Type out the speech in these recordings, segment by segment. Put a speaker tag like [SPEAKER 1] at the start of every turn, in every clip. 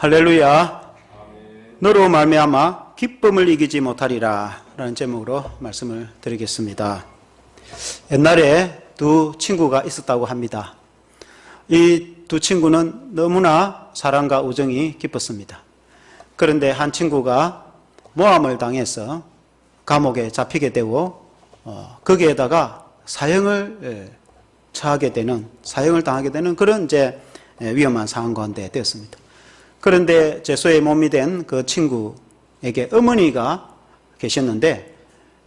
[SPEAKER 1] 할렐루야. 너로 말미암아 기쁨을 이기지 못하리라 라는 제목으로 말씀을 드리겠습니다. 옛날에 두 친구가 있었다고 합니다. 이 두 친구는 너무나 사랑과 우정이 깊었습니다. 그런데 한 친구가 모함을 당해서 감옥에 잡히게 되고 거기에다가 사형을 당하게 되는 그런 이제 위험한 상황 가운데 되었습니다. 그런데 죄수의 몸이 된 그 친구에게 어머니가 계셨는데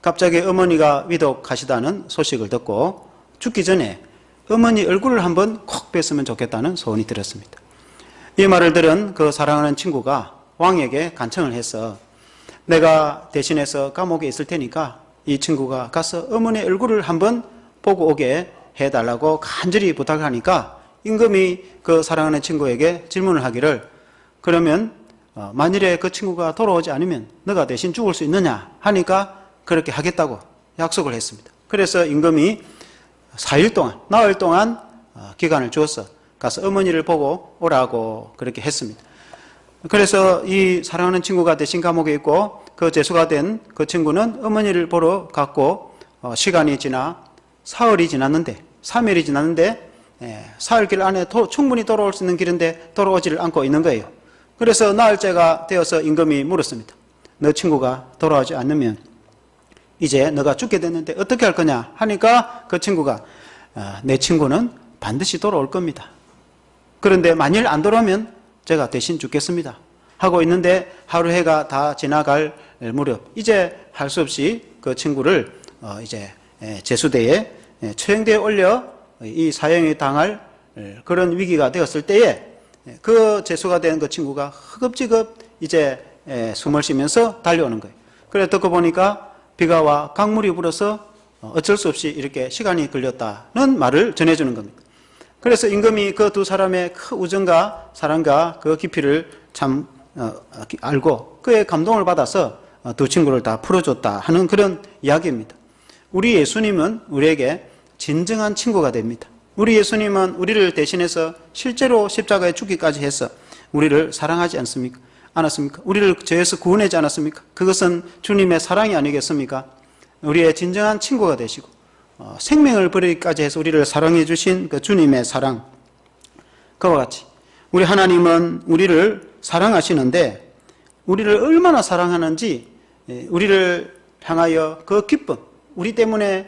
[SPEAKER 1] 갑자기 어머니가 위독하시다는 소식을 듣고 죽기 전에 어머니 얼굴을 한번 콕 뵀으면 좋겠다는 소원이 들었습니다. 이 말을 들은 그 사랑하는 친구가 왕에게 간청을 해서 내가 대신해서 감옥에 있을 테니까 이 친구가 가서 어머니 얼굴을 한번 보고 오게 해달라고 간절히 부탁을 하니까 임금이 그 사랑하는 친구에게 질문을 하기를 그러면 만일에 그 친구가 돌아오지 않으면 너가 대신 죽을 수 있느냐 하니까 그렇게 하겠다고 약속을 했습니다. 그래서 임금이 4일 동안, 나흘 동안 기간을 주어서 가서 어머니를 보고 오라고 그렇게 했습니다. 그래서 이 사랑하는 친구가 대신 감옥에 있고 그 죄수가 된 그 친구는 어머니를 보러 갔고 시간이 지나 사흘이 지났는데 3일이 지났는데 사흘길 안에 충분히 돌아올 수 있는 길인데 돌아오지를 않고 있는 거예요. 그래서 나흘째가 되어서 임금이 물었습니다. 너 친구가 돌아오지 않으면 이제 너가 죽게 됐는데 어떻게 할 거냐 하니까 그 친구가 내 친구는 반드시 돌아올 겁니다. 그런데 만일 안 돌아오면 제가 대신 죽겠습니다 하고 있는데 하루 해가 다 지나갈 무렵 이제 할 수 없이 그 친구를 이제 제수대에 처형대에 올려 이 사형이 당할 그런 위기가 되었을 때에 그 제수가 된 그 친구가 허겁지겁 이제 숨을 쉬면서 달려오는 거예요. 그래 듣고 보니까 비가 와 강물이 불어서 어쩔 수 없이 이렇게 시간이 걸렸다는 말을 전해주는 겁니다. 그래서 임금이 그 두 사람의 그 우정과 사랑과 그 깊이를 참 알고 그의 감동을 받아서 두 친구를 다 풀어줬다 하는 그런 이야기입니다. 우리 예수님은 우리에게 진정한 친구가 됩니다. 우리 예수님은 우리를 대신해서 실제로 십자가에 죽기까지 해서 우리를 사랑하지 않았습니까? 우리를 죄에서 구원하지 않았습니까? 그것은 주님의 사랑이 아니겠습니까? 우리의 진정한 친구가 되시고 생명을 버리기까지 해서 우리를 사랑해 주신 그 주님의 사랑, 그와 같이 우리 하나님은 우리를 사랑하시는데 우리를 얼마나 사랑하는지 우리를 향하여 그 기쁨, 우리 때문에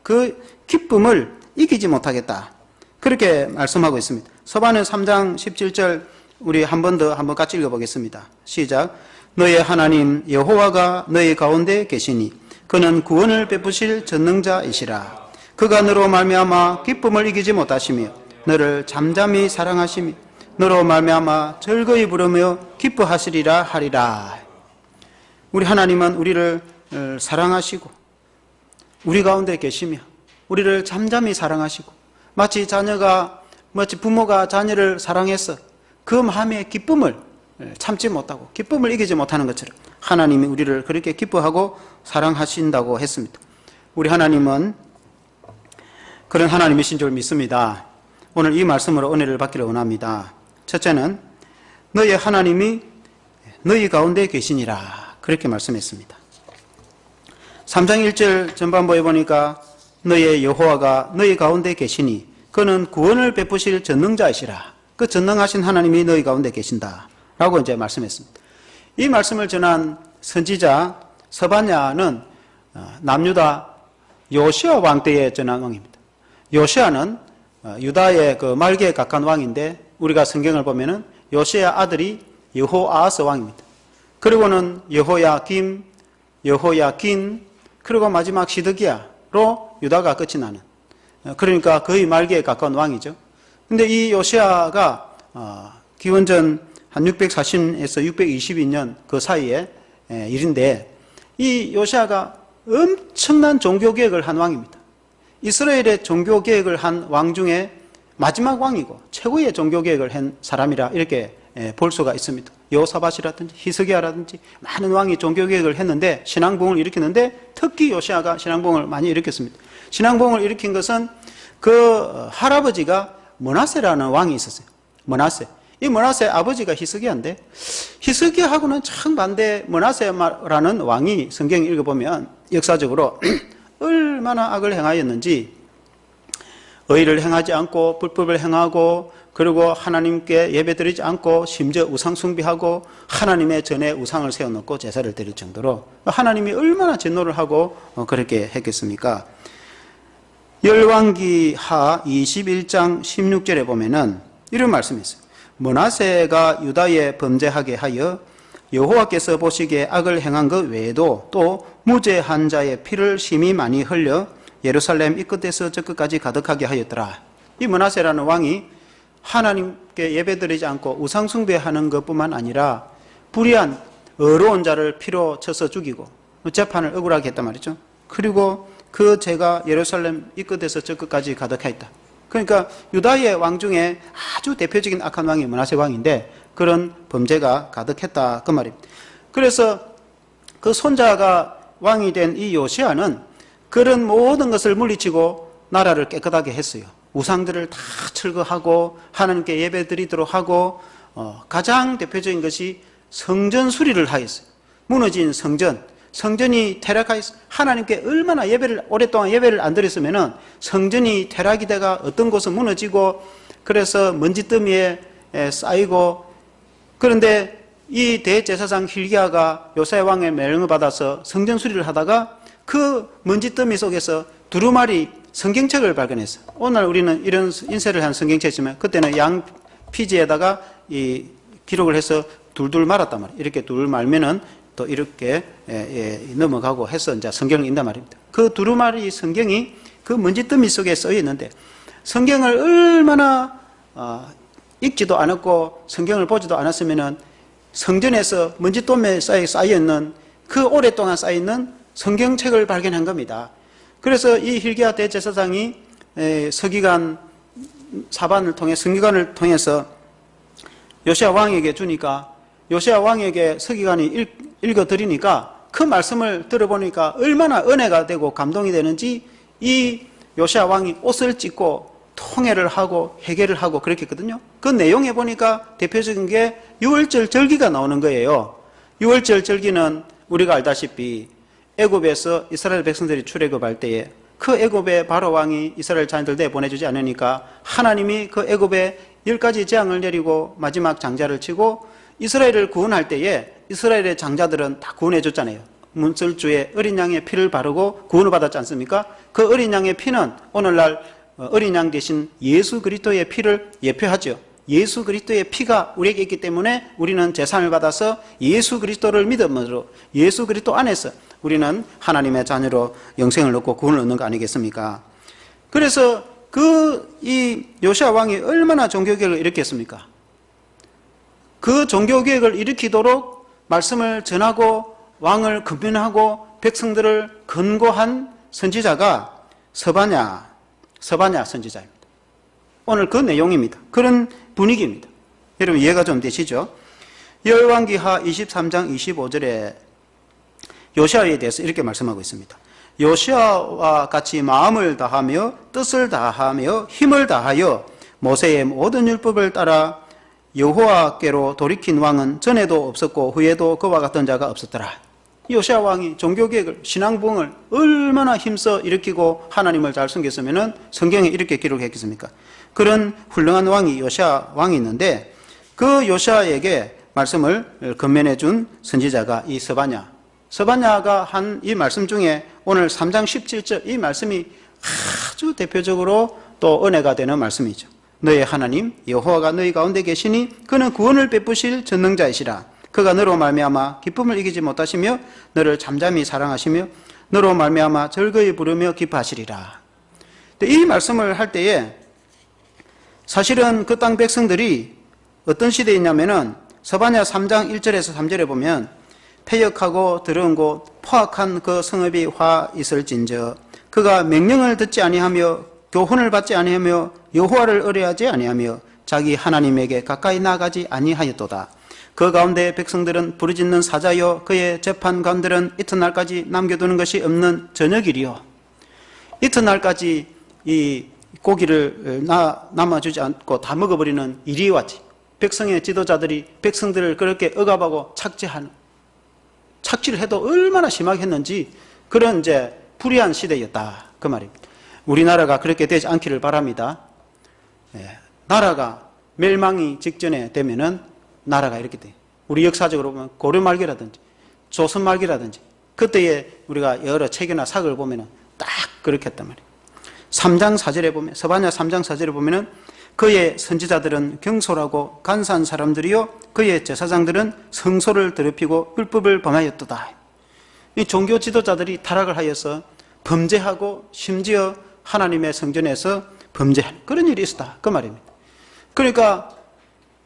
[SPEAKER 1] 그 기쁨을 이기지 못하겠다 그렇게 말씀하고 있습니다. 서반은 3장 17절 우리 한번 같이 읽어보겠습니다. 시작. 너의 하나님 여호와가 너희 가운데 계시니 그는 구원을 베푸실 전능자이시라. 그가 너로 말미암아 기쁨을 이기지 못하시며 너를 잠잠히 사랑하시며 너로 말미암아 즐거이 부르며 기뻐하시리라 하리라. 우리 하나님은 우리를 사랑하시고 우리 가운데 계시며 우리를 잠잠히 사랑하시고 마치 부모가 자녀를 사랑해서 그 마음의 기쁨을 참지 못하고 기쁨을 이기지 못하는 것처럼 하나님이 우리를 그렇게 기뻐하고 사랑하신다고 했습니다. 우리 하나님은 그런 하나님이신 줄 믿습니다. 오늘 이 말씀으로 은혜를 받기를 원합니다. 첫째는 너의 하나님이 너희 가운데 계시니라 그렇게 말씀했습니다. 3장 1절 전반부에 보니까 너의 여호와가 너희 가운데 계시니 그는 구원을 베푸실 전능자이시라. 그 전능하신 하나님이 너희 가운데 계신다 라고 이제 말씀했습니다. 이 말씀을 전한 선지자 서반야는 남유다 요시아 왕 때에 전한 왕입니다. 요시아는 유다의 그 말기에 가까운 왕인데 우리가 성경을 보면은 요시아 아들이 여호아하스 왕입니다. 그리고는 여호야김, 그리고 마지막 시드기야로 유다가 끝이 나는, 그러니까 거의 말기에 가까운 왕이죠. 근데 이 요시아가 기원전 한 640에서 622년 그 사이에 일인데 이 요시아가 엄청난 종교개혁을 한 왕입니다. 이스라엘의 종교개혁을 한 왕 중에 마지막 왕이고 최고의 종교개혁을 한 사람이라 이렇게 볼 수가 있습니다. 여호사밧이라든지 히스기야라든지 많은 왕이 종교개혁을 했는데 신앙부흥을 일으켰는데 특히 요시아가 신앙부흥을 많이 일으켰습니다. 신앙부흥을 일으킨 것은 그 할아버지가 므낫세라는 왕이 있었어요. 므낫세. 이 므낫세 아버지가 히스기야인데, 히스기야하고는 정반대. 므낫세라는 왕이 성경 읽어보면 역사적으로 얼마나 악을 행하였는지, 의를 행하지 않고 불법을 행하고, 그리고 하나님께 예배드리지 않고 심지어 우상 숭배하고 하나님의 전에 우상을 세워놓고 제사를 드릴 정도로 하나님이 얼마나 진노를 하고 그렇게 했겠습니까? 열왕기하 21장 16절에 보면은 이런 말씀이 있어요. 므낫세가 유다에 범죄하게 하여 여호와께서 보시기에 악을 행한 것 외에도 또 무죄한 자의 피를 심히 많이 흘려 예루살렘 이 끝에서 저 끝까지 가득하게 하였더라. 이 므낫세라는 왕이 하나님께 예배드리지 않고 우상 숭배하는 것뿐만 아니라 불의한 어려운 자를 피로 쳐서 죽이고 재판을 억울하게 했단 말이죠. 그리고 그 죄가 예루살렘 이 끝에서 저 끝까지 가득했다. 그러니까 유다의 왕 중에 아주 대표적인 악한 왕이 므낫세 왕인데 그런 범죄가 가득했다 그 말입니다. 그래서 그 손자가 왕이 된 이 요시야는 그런 모든 것을 물리치고 나라를 깨끗하게 했어요. 우상들을 다 철거하고 하나님께 예배드리도록 하고 가장 대표적인 것이 성전 수리를 하였어요. 무너진 성전이 퇴락하였어요. 하나님께 얼마나 오랫동안 예배를 안 드렸으면 성전이 퇴락이 돼가 어떤 곳은 무너지고 그래서 먼지더미에 쌓이고, 그런데 이 대제사장 hil기야가 요시야 왕의 명령을 받아서 성전 수리를 하다가 그 먼지더미 속에서 두루마리 성경책을 발견했어요. 오늘 우리는 이런 인쇄를 한 성경책이 있지만 그때는 양 피지에다가 이 기록을 해서 둘둘 말았단 말이에요. 이렇게 둘 말면은 또 이렇게 넘어가고 해서 이제 성경을 읽는단 말입니다. 그 두루마리 성경이 그 먼지더미 속에 쓰여 있는데 성경을 얼마나 읽지도 않았고 성경을 보지도 않았으면은 성전에서 먼지더미에 쌓여 있는 그 오랫동안 쌓여 있는 성경책을 발견한 겁니다. 그래서 이 hil기야 대제사장이 서기관 사반을 통해 성기관을 통해서 요시야 왕에게 주니까 요시야 왕에게 서기관이 읽어드리니까 그 말씀을 들어보니까 얼마나 은혜가 되고 감동이 되는지 이 요시야 왕이 옷을 찢고 통회를 하고 회개를 하고 그렇게 했거든요. 그 내용에 보니까 대표적인 게 유월절 절기가 나오는 거예요. 유월절 절기는 우리가 알다시피 애굽에서 이스라엘 백성들이 출애굽할 때에 그 애굽의 바로 왕이 이스라엘 자녀들 내보내주지 않으니까 하나님이 그 애굽에 10가지 재앙을 내리고 마지막 장자를 치고 이스라엘을 구원할 때에 이스라엘의 장자들은 다 구원해 줬잖아요. 문설주에 어린 양의 피를 바르고 구원을 받았지 않습니까? 그 어린 양의 피는 오늘날 어린 양 대신 예수 그리스도의 피를 예표하죠. 예수 그리스도의 피가 우리에게 있기 때문에 우리는 제사를 받아서 예수 그리스도를 믿음으로 예수 그리스도 안에서 우리는 하나님의 자녀로 영생을 얻고 구원을 얻는 거 아니겠습니까? 그래서 이 요시야 왕이 얼마나 종교개혁을 일으켰습니까? 그 종교개혁을 일으키도록 말씀을 전하고 왕을 금면하고 백성들을 권고한 선지자가 스바냐 선지자입니다. 오늘 그 내용입니다. 그런 분위기입니다. 여러분 이해가 좀 되시죠? 열왕기하 23장 25절에 요시야에 대해서 이렇게 말씀하고 있습니다. 요시야와 같이 마음을 다하며 뜻을 다하며 힘을 다하여 모세의 모든 율법을 따라 여호와께로 돌이킨 왕은 전에도 없었고 후에도 그와 같은 자가 없었더라. 요시야 왕이 종교개혁을 신앙부흥을 얼마나 힘써 일으키고 하나님을 잘 섬겼으면 성경에 이렇게 기록했겠습니까? 그런 훌륭한 왕이 요시야 왕이 있는데 그 요시야에게 말씀을 건면해 준 선지자가 이 스바냐가 한 이 말씀 중에 오늘 3장 17절 이 말씀이 아주 대표적으로 또 은혜가 되는 말씀이죠. 너의 하나님 여호와가 너희 가운데 계시니 그는 구원을 베푸실 전능자이시라. 그가 너로 말미암아 기쁨을 이기지 못하시며 너를 잠잠히 사랑하시며 너로 말미암아 즐거이 부르며 기뻐하시리라. 이 말씀을 할 때에 사실은 그 땅 백성들이 어떤 시대에 있냐면은 스바냐 3장 1절에서 3절에 보면 패역하고 더러운 곳 포악한 그 성읍이 화 있을진저 그가 명령을 듣지 아니하며 교훈을 받지 아니하며 여호와를 의뢰하지 아니하며 자기 하나님에게 가까이 나가지 아니하였도다. 그 가운데 백성들은 부르짖는 사자여 그의 재판관들은 이튿날까지 남겨두는 것이 없는 저녁이리요. 이튿날까지 이 고기를 남아주지 않고 다 먹어버리는 일이 왔지. 백성의 지도자들이 백성들을 그렇게 억압하고 착취를 해도 얼마나 심하게 했는지 그런 이제 불의한 시대였다. 그 말입니다. 우리나라가 그렇게 되지 않기를 바랍니다. 나라가 멸망이 직전에 되면은 나라가 이렇게 돼. 우리 역사적으로 보면 고려 말기라든지 조선 말기라든지 그때에 우리가 여러 책이나 사극을 보면은 딱 그렇게 했단 말이에요. 3장 4절에 보면, 서바냐 3장 4절에 보면은 그의 선지자들은 경솔하고 간사한 사람들이요 그의 제사장들은 성소를 더럽히고 율법을 범하였도다. 이 종교 지도자들이 타락을 하여서 범죄하고 심지어 하나님의 성전에서 범죄한 그런 일이 있었다. 그 말입니다. 그러니까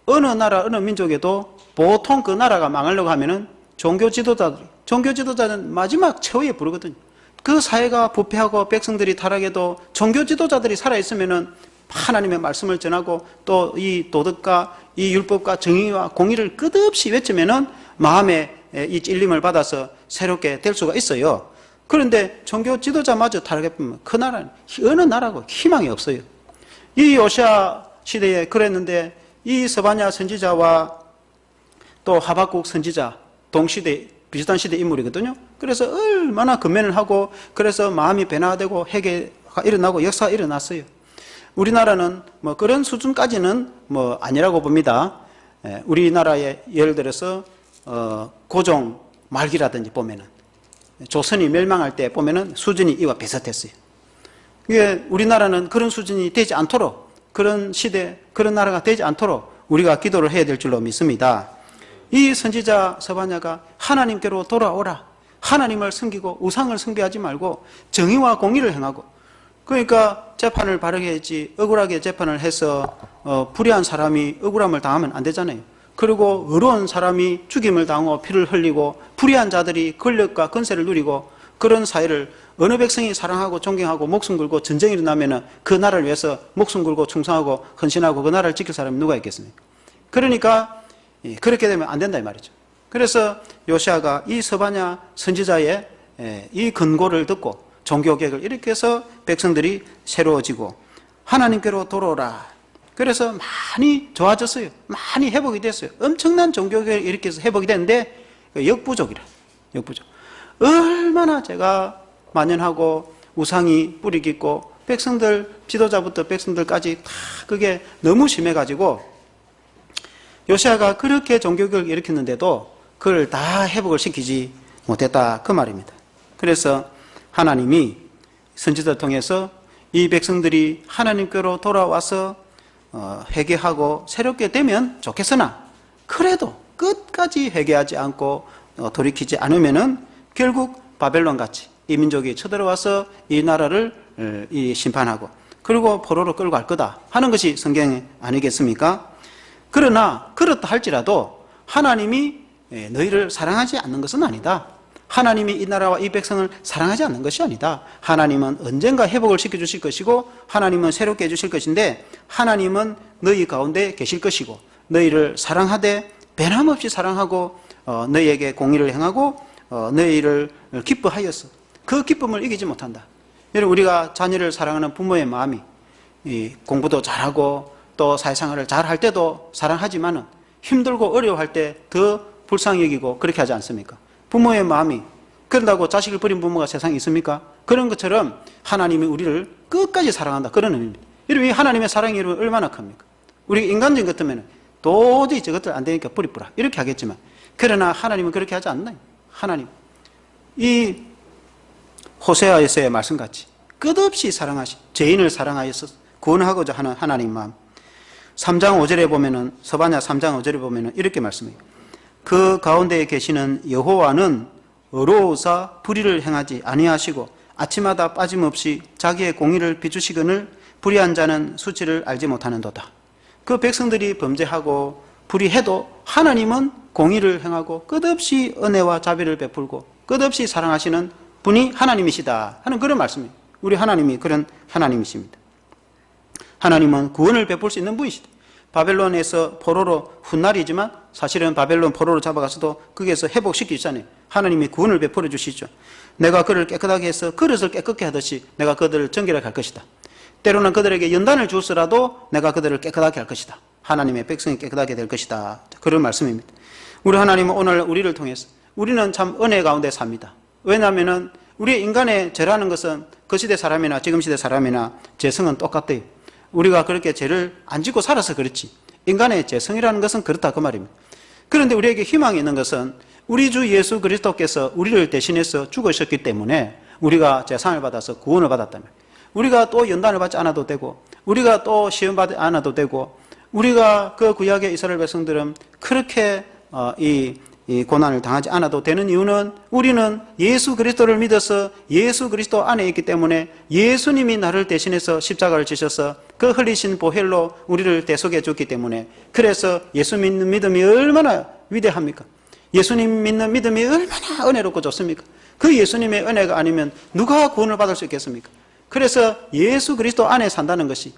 [SPEAKER 1] 어느 나라 어느 민족에도 보통 그 나라가 망하려고 하면은 종교 지도자는 마지막 최후에 부르거든요. 그 사회가 부패하고 백성들이 타락해도 종교 지도자들이 살아있으면은 하나님의 말씀을 전하고 또 이 도덕과 이 율법과 정의와 공의를 끝없이 외치면은 마음에 이 찔림을 받아서 새롭게 될 수가 있어요. 그런데 종교 지도자마저 타락해보면 그 나라는 어느 나라고 희망이 없어요. 이 요시야 시대에 그랬는데 이 서바냐 선지자와 또 하박국 선지자 동시대 비슷한 시대 인물이거든요. 그래서 얼마나 근면을 하고 그래서 마음이 변화되고 회개가 일어나고 역사가 일어났어요. 우리나라는 뭐 그런 수준까지는 뭐 아니라고 봅니다. 우리나라에 예를 들어서 고종 말기라든지 보면은 조선이 멸망할 때 보면은 수준이 이와 비슷했어요. 이게 우리나라는 그런 수준이 되지 않도록 그런 시대, 그런 나라가 되지 않도록 우리가 기도를 해야 될 줄로 믿습니다. 이 선지자 서바냐가 하나님께로 돌아오라. 하나님을 섬기고 우상을 숭배하지 말고 정의와 공의를 행하고 그러니까 재판을 바르게 했지 억울하게 재판을 해서 불의한 사람이 억울함을 당하면 안 되잖아요. 그리고 의로운 사람이 죽임을 당하고 피를 흘리고 불의한 자들이 권력과 권세를 누리고 그런 사회를 어느 백성이 사랑하고 존경하고 목숨 걸고 전쟁이 일어나면 그 나라를 위해서 목숨 걸고 충성하고 헌신하고 그 나라를 지킬 사람이 누가 있겠습니까? 그러니까 그렇게 되면 안 된다 이 말이죠. 그래서 요시아가 이 서바냐 선지자의 이 근고를 듣고 종교개혁을 이렇게 해서 백성들이 새로워지고 하나님께로 돌아오라. 그래서 많이 좋아졌어요. 많이 회복이 됐어요. 엄청난 종교개혁을 이렇게 해서 회복이 됐는데 역부족이라. 역부족. 얼마나 제가 만연하고 우상이 뿌리 깊고 백성들 지도자부터 백성들까지 다 그게 너무 심해가지고 요시아가 그렇게 종교개혁을 일으켰는데도 그걸 다 회복을 시키지 못했다 그 말입니다. 그래서 하나님이 선지자를 통해서 이 백성들이 하나님께로 돌아와서 회개하고 새롭게 되면 좋겠으나 그래도 끝까지 회개하지 않고 돌이키지 않으면은 결국 바벨론같이 이 민족이 쳐들어와서 이 나라를 심판하고 그리고 포로로 끌고 갈 거다 하는 것이 성경 아니겠습니까? 그러나 그렇다 할지라도 하나님이 너희를 사랑하지 않는 것은 아니다. 하나님이 이 나라와 이 백성을 사랑하지 않는 것이 아니다. 하나님은 언젠가 회복을 시켜주실 것이고 하나님은 새롭게 해주실 것인데 하나님은 너희 가운데 계실 것이고 너희를 사랑하되 변함없이 사랑하고 너희에게 공의를 행하고 너희를 기뻐하였어. 그 기쁨을 이기지 못한다. 여러분 우리가 자녀를 사랑하는 부모의 마음이 공부도 잘하고 또 사회생활을 잘할 때도 사랑하지만은 힘들고 어려워할 때 더 불쌍히 여기고 그렇게 하지 않습니까? 부모의 마음이 그런다고 자식을 버린 부모가 세상에 있습니까? 그런 것처럼 하나님이 우리를 끝까지 사랑한다 그런 의미입니다. 여러분 이 하나님의 사랑이 얼마나 큽니까? 우리 인간적인 것 같으면 도저히 저것들 안 되니까 버리뿌라 이렇게 하겠지만 그러나 하나님은 그렇게 하지 않나요? 하나님 이 호세아에서의 말씀같이 끝없이 사랑하시 죄인을 사랑하여서 구원하고자 하는 하나님 마음 3장 5절에 보면은 서바냐 3장 5절에 보면은 이렇게 말씀해요. 그 가운데에 계시는 여호와는 의로우사 불의를 행하지 아니하시고 아침마다 빠짐없이 자기의 공의를 비추시거늘 불의한 자는 수치를 알지 못하는도다. 그 백성들이 범죄하고 불의해도 하나님은 공의를 행하고 끝없이 은혜와 자비를 베풀고 끝없이 사랑하시는 분이 하나님이시다 하는 그런 말씀이에요. 우리 하나님이 그런 하나님이십니다. 하나님은 구원을 베풀 수 있는 분이시다. 바벨론에서 포로로 훗날이지만 사실은 바벨론 포로로 잡아가서도 거기에서 회복시키잖아요. 하나님이 구원을 베풀어 주시죠. 내가 그를 깨끗하게 해서 그릇을 깨끗게 하듯이 내가 그들을 정결하게 할 것이다. 때로는 그들에게 연단을 주었으라도 내가 그들을 깨끗하게 할 것이다 하나님의 백성이 깨끗하게 될 것이다. 그런 말씀입니다. 우리 하나님은 오늘 우리를 통해서 우리는 참 은혜 가운데 삽니다. 왜냐하면 우리 인간의 죄라는 것은 그 시대 사람이나 지금 시대 사람이나 죄성은 똑같대요. 우리가 그렇게 죄를 안 짓고 살아서 그렇지 인간의 죄성이라는 것은 그렇다 그 말입니다. 그런데 우리에게 희망이 있는 것은 우리 주 예수 그리스도께서 우리를 대신해서 죽으셨기 때문에 우리가 재상을 받아서 구원을 받았다면 우리가 또 연단을 받지 않아도 되고 우리가 또 시험 받지 않아도 되고 우리가 그 구약의 이스라엘 백성들은 그렇게 이 고난을 당하지 않아도 되는 이유는 우리는 예수 그리스도를 믿어서 예수 그리스도 안에 있기 때문에 예수님이 나를 대신해서 십자가를 지셔서 그 흘리신 보혈로 우리를 대속해 줬기 때문에 그래서 예수 믿는 믿음이 얼마나 위대합니까? 예수님 믿는 믿음이 얼마나 은혜롭고 좋습니까? 그 예수님의 은혜가 아니면 누가 구원을 받을 수 있겠습니까? 그래서 예수 그리스도 안에 산다는 것이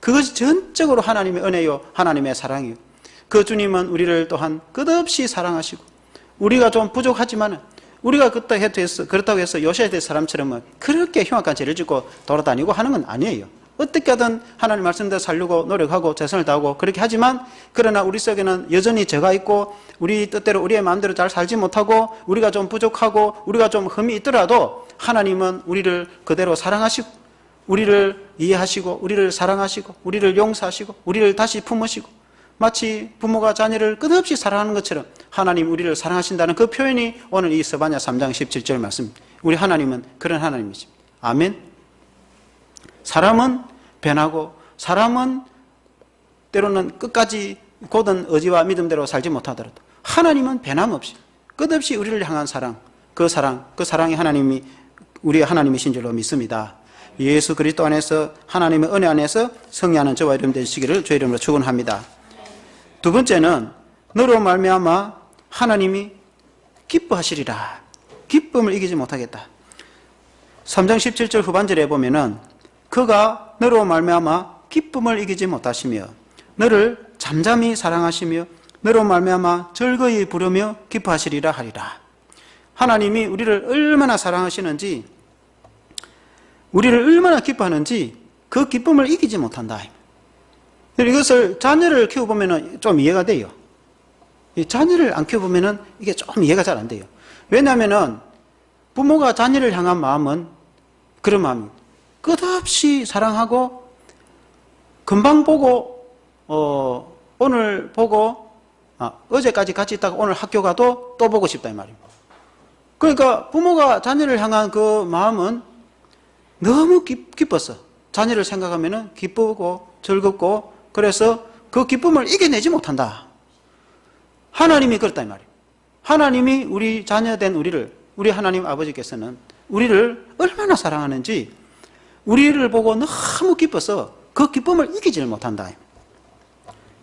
[SPEAKER 1] 그것이 전적으로 하나님의 은혜요 하나님의 사랑이요. 그 주님은 우리를 또한 끝없이 사랑하시고 우리가 좀 부족하지만 우리가 그렇다고 해서 요시아의 사람처럼 그렇게 흉악한 죄를 짓고 돌아다니고 하는 건 아니에요. 어떻게든 하나님 말씀대로 살려고 노력하고 최선을 다하고 그렇게 하지만 그러나 우리 속에는 여전히 죄가 있고 우리 뜻대로 우리의 마음대로 잘 살지 못하고 우리가 좀 부족하고 우리가 좀 흠이 있더라도 하나님은 우리를 그대로 사랑하시고 우리를 이해하시고 우리를 사랑하시고 우리를 용서하시고 우리를 다시 품으시고 마치 부모가 자녀를 끝없이 사랑하는 것처럼 하나님 우리를 사랑하신다는 그 표현이 오늘 이 스바냐 3장 17절 말씀입니다. 우리 하나님은 그런 하나님이십니다. 아멘. 사람은 변하고 사람은 때로는 끝까지 곧은 의지와 믿음대로 살지 못하더라도 하나님은 변함없이 끝없이 우리를 향한 사랑, 그 사랑이 하나님이 우리 하나님이신 줄로 믿습니다. 예수 그리스도 안에서 하나님의 은혜 안에서 승리하는 저와 여러분 되시기를 주의 이름으로 축원합니다. 두 번째는 너로 말미암아 하나님이 기뻐하시리라. 기쁨을 이기지 못하겠다. 3장 17절 후반절에 보면은 그가 너로 말미암아 기쁨을 이기지 못하시며 너를 잠잠히 사랑하시며 너로 말미암아 즐거이 부르며 기뻐하시리라 하리라. 하나님이 우리를 얼마나 사랑하시는지 우리를 얼마나 기뻐하는지 그 기쁨을 이기지 못한다. 이것을 자녀를 키워보면 좀 이해가 돼요. 자녀를 안 키워보면 이게 좀 이해가 잘 안 돼요. 왜냐하면 부모가 자녀를 향한 마음은 그런 마음입니다. 끝없이 사랑하고 금방 보고 오늘 보고 어제까지 같이 있다가 오늘 학교 가도 또 보고 싶다 이 말입니다. 그러니까 부모가 자녀를 향한 그 마음은 너무 기뻤어. 자녀를 생각하면 기쁘고 즐겁고 그래서 그 기쁨을 이겨내지 못한다. 하나님이 그렇다 이 말이에요. 하나님이 우리 자녀된 우리 하나님 아버지께서는 우리를 얼마나 사랑하는지 우리를 보고 너무 기뻐서 그 기쁨을 이기지를 못한다.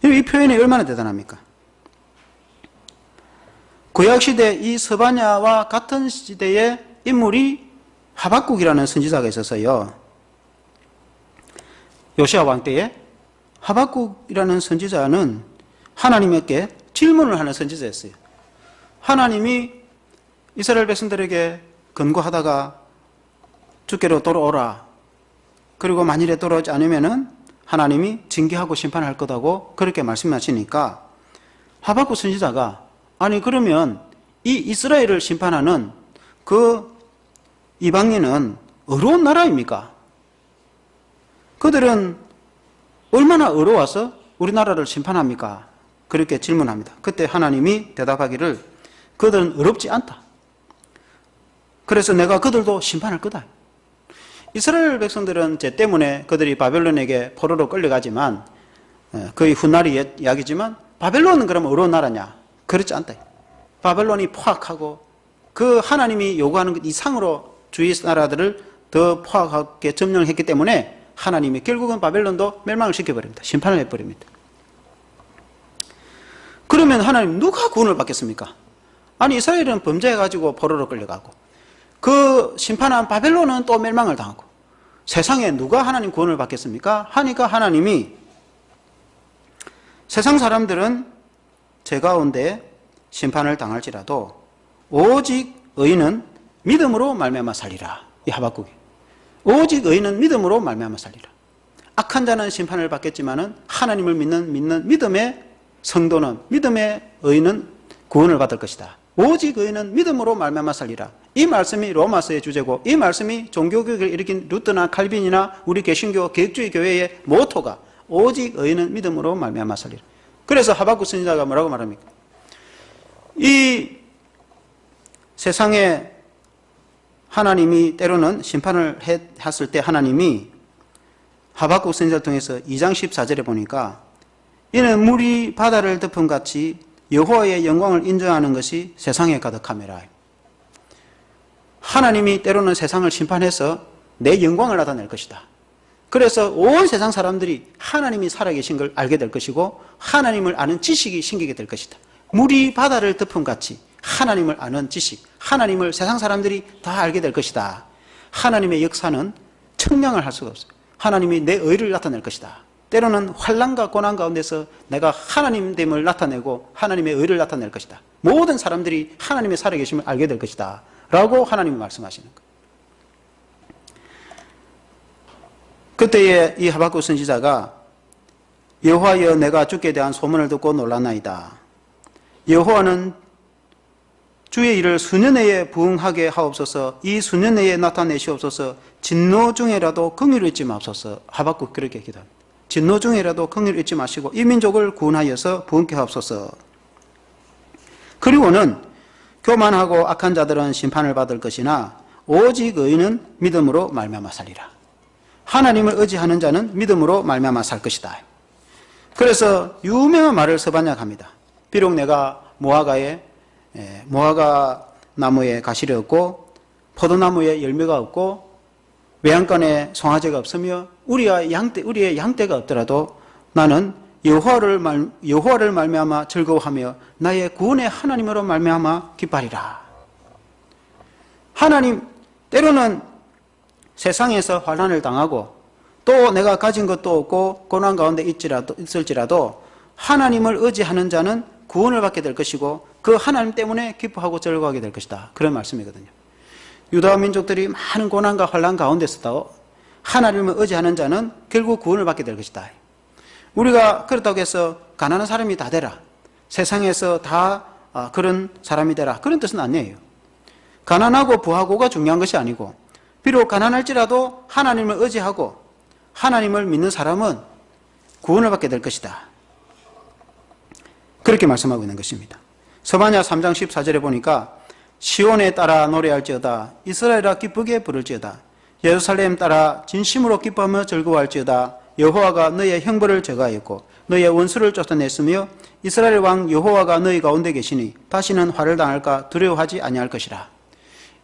[SPEAKER 1] 이 표현이 얼마나 대단합니까? 구약시대 이 스바냐와 같은 시대의 인물이 하박국이라는 선지자가 있었어요. 요시야 왕 때에 하박국이라는 선지자는 하나님께 질문을 하는 선지자였어요. 하나님이 이스라엘 백성들에게 권고하다가 주께로 돌아오라. 그리고 만일에 돌아오지 않으면은 하나님이 징계하고 심판할 거다고 그렇게 말씀하시니까 하박국 선지자가 아니 그러면 이 이스라엘을 심판하는 그 이방인은 어려운 나라입니까? 그들은 얼마나 어려워서 우리나라를 심판합니까? 그렇게 질문합니다. 그때 하나님이 대답하기를 그들은 어렵지 않다. 그래서 내가 그들도 심판할 거다. 이스라엘 백성들은 죄 때문에 그들이 바벨론에게 포로로 끌려가지만 거의 훗날의 이야기지만 바벨론은 그러면 어려운 나라냐? 그렇지 않다. 바벨론이 포악하고 그 하나님이 요구하는 것 이상으로 주위 나라들을 더 포악하게 점령을 했기 때문에 하나님이 결국은 바벨론도 멸망을 시켜버립니다. 심판을 해버립니다. 그러면 하나님 누가 구원을 받겠습니까? 아니 이스라엘은 범죄해가지고 포로로 끌려가고 그 심판한 바벨론은 또 멸망을 당하고 세상에 누가 하나님 구원을 받겠습니까? 하니까 하나님이 세상 사람들은 죄 가운데 심판을 당할지라도 오직 의인은 믿음으로 말미암아 살리라. 이 하박국이 오직 의인은 믿음으로 말미암아 살리라. 악한 자는 심판을 받겠지만은 하나님을 믿는 믿음의 성도는, 믿음의 의인은 구원을 받을 것이다. 오직 의인은 믿음으로 말미암아 살리라. 이 말씀이 로마서의 주제고, 이 말씀이 종교개혁을 일으킨 루터나 칼빈이나 우리 개신교 개혁주의 교회의 모토가 오직 의인은 믿음으로 말미암아 살리라. 그래서 하박국 선지자가 뭐라고 말합니까? 이 세상에 하나님이 때로는 심판을 했을 때 하나님이 하박국 선지자를 통해서 2장 14절에 보니까 이는 물이 바다를 덮은 같이 여호와의 영광을 인정하는 것이 세상에 가득하매라. 하나님이 때로는 세상을 심판해서 내 영광을 나타낼 것이다. 그래서 온 세상 사람들이 하나님이 살아계신 걸 알게 될 것이고 하나님을 아는 지식이 생기게 될 것이다. 물이 바다를 덮은 같이 하나님을 아는 지식, 하나님을 세상 사람들이 다 알게 될 것이다. 하나님의 역사는 청량을 할 수가 없어요. 하나님이 내 의를 나타낼 것이다. 때로는 환난과 고난 가운데서 내가 하나님됨을 나타내고 하나님의 의를 나타낼 것이다. 모든 사람들이 하나님의 살아계심을 알게 될 것이다 라고 하나님이 말씀하시는 거예요. 그때에 이 하박국 선지자가 여호와여 내가 주께 대한 소문을 듣고 놀랐나이다. 여호와는 주의 일을 수년 내에 부응하게 하옵소서. 이 수년 내에 나타내시옵소서. 진노 중에라도 긍휼을 잊지 마옵소서. 하박국 그렇게 기도합니다. 진노 중에라도 긍휼을 잊지 마시고 이 민족을 구원하여서 부응케 하옵소서. 그리고는 교만하고 악한 자들은 심판을 받을 것이나 오직 의인은 믿음으로 말미암아 살리라. 하나님을 의지하는 자는 믿음으로 말미암아 살 것이다. 그래서 유명한 말을 서반야가 합니다. 비록 내가 모아가에 모아가 나무에 가시리 없고 포도나무에 열매가 없고 외양간에 송아지가 없으며 우리의 양떼가 없더라도 나는 여호와를 말미암아 즐거워하며 나의 구원의 하나님으로 말미암아 기뻐하리라. 하나님, 때로는 세상에서 환난을 당하고 또 내가 가진 것도 없고 고난 가운데 있을지라도 하나님을 의지하는 자는 구원을 받게 될 것이고 그 하나님 때문에 기뻐하고 즐거워하게 될 것이다. 그런 말씀이거든요. 유다 민족들이 많은 고난과 환난 가운데서도 하나님을 의지하는 자는 결국 구원을 받게 될 것이다. 우리가 그렇다고 해서 가난한 사람이 다 되라, 세상에서 다 그런 사람이 되라, 그런 뜻은 아니에요. 가난하고 부하고가 중요한 것이 아니고 비록 가난할지라도 하나님을 의지하고 하나님을 믿는 사람은 구원을 받게 될 것이다. 그렇게 말씀하고 있는 것입니다. 서반야 3장 14절에 보니까 시온에 따라 노래할지어다. 이스라엘아 기쁘게 부를지어다. 예루살렘 따라 진심으로 기뻐하며 즐거워할지어다. 여호와가 너의 형벌을 제거하였고 너의 원수를 쫓아냈으며 이스라엘 왕 여호와가 너희 가운데 계시니 다시는 화를 당할까 두려워하지 아니할 것이라.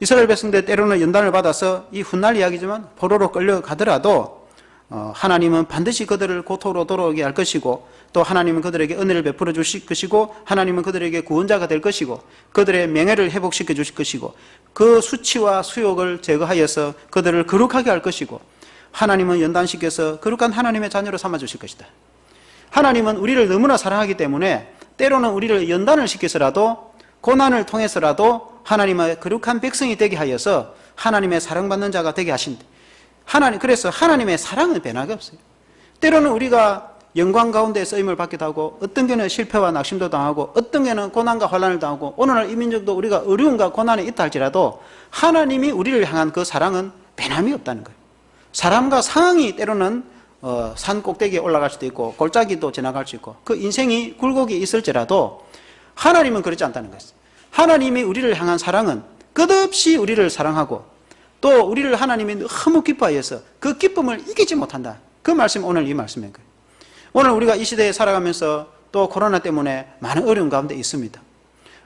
[SPEAKER 1] 이스라엘 백성들 때로는 연단을 받아서 이 훗날 이야기지만 포로로 끌려가더라도 하나님은 반드시 그들을 고토로 돌아오게 할 것이고 또 하나님은 그들에게 은혜를 베풀어 주실 것이고 하나님은 그들에게 구원자가 될 것이고 그들의 명예를 회복시켜 주실 것이고 그 수치와 수욕을 제거하여서 그들을 거룩하게 할 것이고 하나님은 연단시켜서 거룩한 하나님의 자녀로 삼아 주실 것이다. 하나님은 우리를 너무나 사랑하기 때문에 때로는 우리를 연단을 시켜서라도 고난을 통해서라도 하나님의 거룩한 백성이 되게 하여서 하나님의 사랑받는 자가 되게 하신다. 그래서 하나님의 사랑은 변화가 없어요. 때로는 우리가 영광 가운데 쓰임을 받기도 하고 어떤 게는 실패와 낙심도 당하고 어떤 게는 고난과 환난을 당하고 오늘날 이 민족도 우리가 어려움과 고난에 있다 할지라도 하나님이 우리를 향한 그 사랑은 변함이 없다는 거예요. 사람과 상황이 때로는 산 꼭대기에 올라갈 수도 있고 골짜기도 지나갈 수 있고 그 인생이 굴곡이 있을지라도 하나님은 그렇지 않다는 것이죠. 하나님이 우리를 향한 사랑은 끝없이 우리를 사랑하고 또 우리를 하나님이 너무 기뻐하여서 그 기쁨을 이기지 못한다. 그 말씀이 오늘 이 말씀인 거예요. 오늘 우리가 이 시대에 살아가면서 또 코로나 때문에 많은 어려움 가운데 있습니다.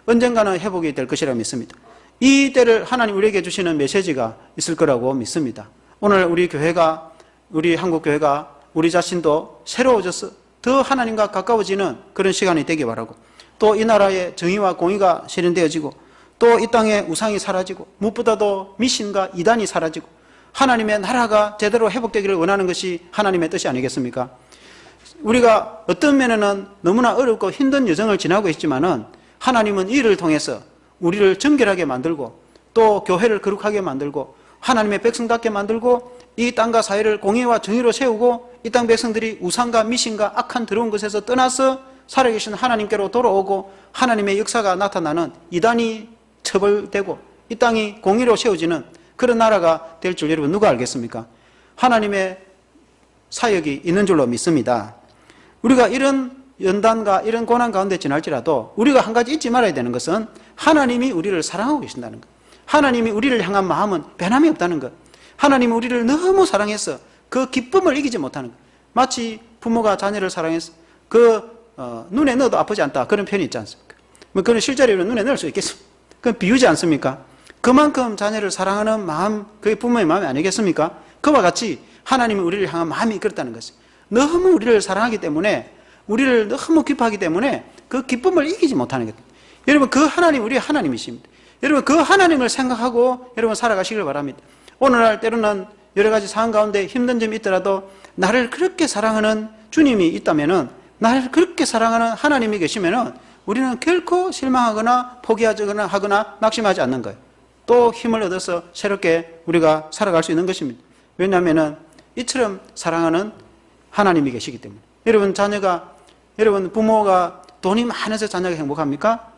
[SPEAKER 1] 언젠가는 회복이 될 것이라 믿습니다. 이 때를 하나님 우리에게 주시는 메시지가 있을 거라고 믿습니다. 오늘 우리 교회가, 우리 한국교회가 우리 자신도 새로워져서 더 하나님과 가까워지는 그런 시간이 되기 바라고 또 이 나라의 정의와 공의가 실현되어지고 또 이 땅에 우상이 사라지고 무엇보다도 미신과 이단이 사라지고 하나님의 나라가 제대로 회복되기를 원하는 것이 하나님의 뜻이 아니겠습니까? 우리가 어떤 면에는 너무나 어렵고 힘든 여정을 지나고 있지만은 하나님은 이 일을 통해서 우리를 정결하게 만들고 또 교회를 거룩하게 만들고 하나님의 백성답게 만들고 이 땅과 사회를 공의와 정의로 세우고 이 땅 백성들이 우상과 미신과 악한 더러운 것에서 떠나서 살아계신 하나님께로 돌아오고 하나님의 역사가 나타나는 이단이 처벌되고 이 땅이 공의로 세워지는 그런 나라가 될 줄 여러분 누가 알겠습니까? 하나님의 사역이 있는 줄로 믿습니다. 우리가 이런 연단과 이런 고난 가운데 지날지라도 우리가 한 가지 잊지 말아야 되는 것은 하나님이 우리를 사랑하고 계신다는 것. 하나님이 우리를 향한 마음은 변함이 없다는 것. 하나님이 우리를 너무 사랑해서 그 기쁨을 이기지 못하는 것. 마치 부모가 자녀를 사랑해서 눈에 넣어도 아프지 않다 그런 표현이 있지 않습니까? 뭐 그런 실제로 눈에 넣을 수 있겠습니까? 그건 비유지 않습니까? 그만큼 자녀를 사랑하는 마음, 그게 부모의 마음이 아니겠습니까? 그와 같이 하나님이 우리를 향한 마음이 그렇다는 것이 너무 우리를 사랑하기 때문에 우리를 너무 기뻐하기 때문에 그 기쁨을 이기지 못하는 것. 여러분 그 하나님 우리의 하나님이십니다. 여러분 그 하나님을 생각하고 여러분 살아가시길 바랍니다. 오늘날 때로는 여러 가지 상황 가운데 힘든 점이 있더라도 나를 그렇게 사랑하는 주님이 있다면은 나를 그렇게 사랑하는 하나님이 계시면은 우리는 결코 실망하거나 포기하거나 하거나 낙심하지 않는 거예요. 또 힘을 얻어서 새롭게 우리가 살아갈 수 있는 것입니다. 왜냐하면은 이처럼 사랑하는 하나님이 계시기 때문에. 여러분 부모가 돈이 많아서 자녀가 행복합니까?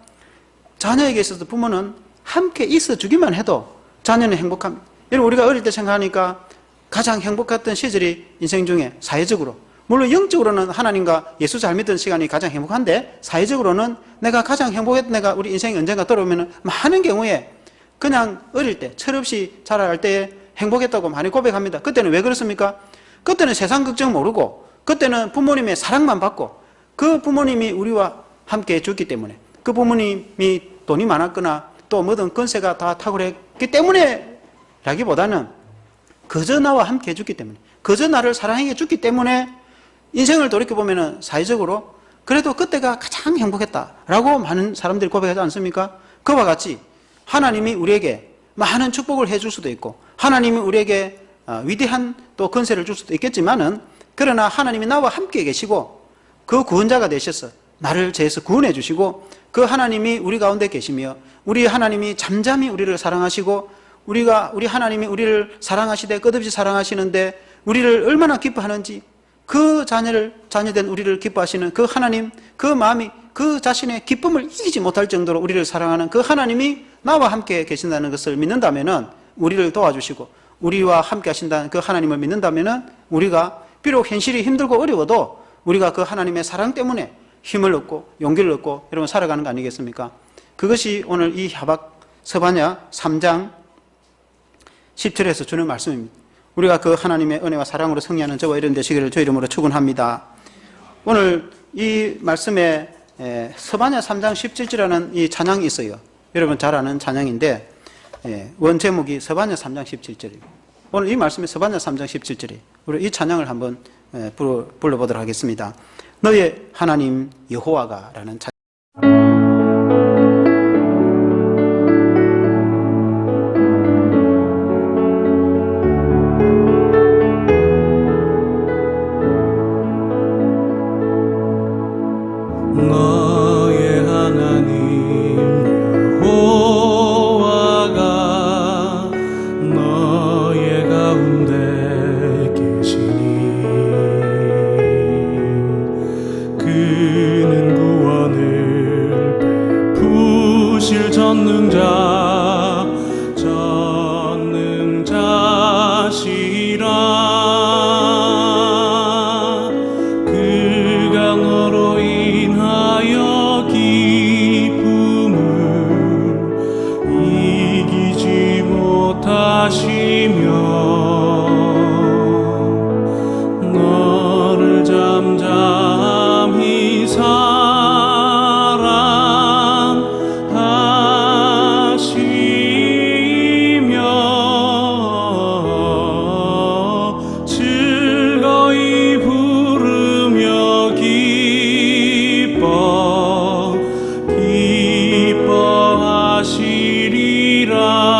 [SPEAKER 1] 자녀에게 있어서 부모는 함께 있어 주기만 해도 자녀는 행복합니다. 여러분 우리가 어릴 때 생각하니까 가장 행복했던 시절이 인생 중에 사회적으로, 물론 영적으로는 하나님과 예수 잘 믿던 시간이 가장 행복한데 사회적으로는 내가 가장 행복했던 내가 우리 인생이 언젠가 돌아오면 많은 경우에 그냥 어릴 때 철없이 자라갈 때에 행복했다고 많이 고백합니다. 그때는 왜 그렇습니까? 그때는 세상 걱정 모르고 그때는 부모님의 사랑만 받고 그 부모님이 우리와 함께 해줬기 때문에 그 부모님이 돈이 많았거나 또 뭐든 건세가 다 탁월했기 때문에 라기보다는 그저 나와 함께 해줬기 때문에 그저 나를 사랑해 줬기 때문에 인생을 돌이켜보면 사회적으로 그래도 그때가 가장 행복했다라고 많은 사람들이 고백하지 않습니까? 그와 같이 하나님이 우리에게 많은 축복을 해줄 수도 있고 하나님이 우리에게 위대한 또 건세를 줄 수도 있겠지만은 그러나 하나님이 나와 함께 계시고 그 구원자가 되셔서 나를 죄에서 구원해 주시고 그 하나님이 우리 가운데 계시며 우리 하나님이 잠잠히 우리를 사랑하시고 우리 하나님이 우리를 사랑하시되 끝없이 사랑하시는데 우리를 얼마나 기뻐하는지 그 자녀된 우리를 기뻐하시는 그 하나님, 그 마음이 그 자신의 기쁨을 이기지 못할 정도로 우리를 사랑하는 그 하나님이 나와 함께 계신다는 것을 믿는다면은 우리를 도와주시고 우리와 함께 하신다는 그 하나님을 믿는다면은 우리가 비록 현실이 힘들고 어려워도 우리가 그 하나님의 사랑 때문에 힘을 얻고 용기를 얻고 여러분 살아가는 거 아니겠습니까? 그것이 오늘 이 서바냐 3장 10절에서 주는 말씀입니다. 우리가 그 하나님의 은혜와 사랑으로 승리하는 저와 이런 되시기를 주 이름으로 축원합니다. 오늘 이 말씀에 서바냐 3장 17절이라는 이 찬양이 있어요. 여러분 잘 아는 찬양인데 원 제목이 서바냐 3장 17절입니다. 오늘 이 말씀이 서바냐 3장 17절이 우리 이 찬양을 한번 불러보도록 하겠습니다. 너의 하나님 여호와가 라는 찬양.
[SPEAKER 2] 너의 하나님 여호와가 너의 가운데 계시니 그는 구원을 베푸실 전능자시라. 그가 너로 인하여 기쁨을 이기지 못하시며 너를 잠잠히 사랑하시며 즐거이 부르며 기뻐하시리라.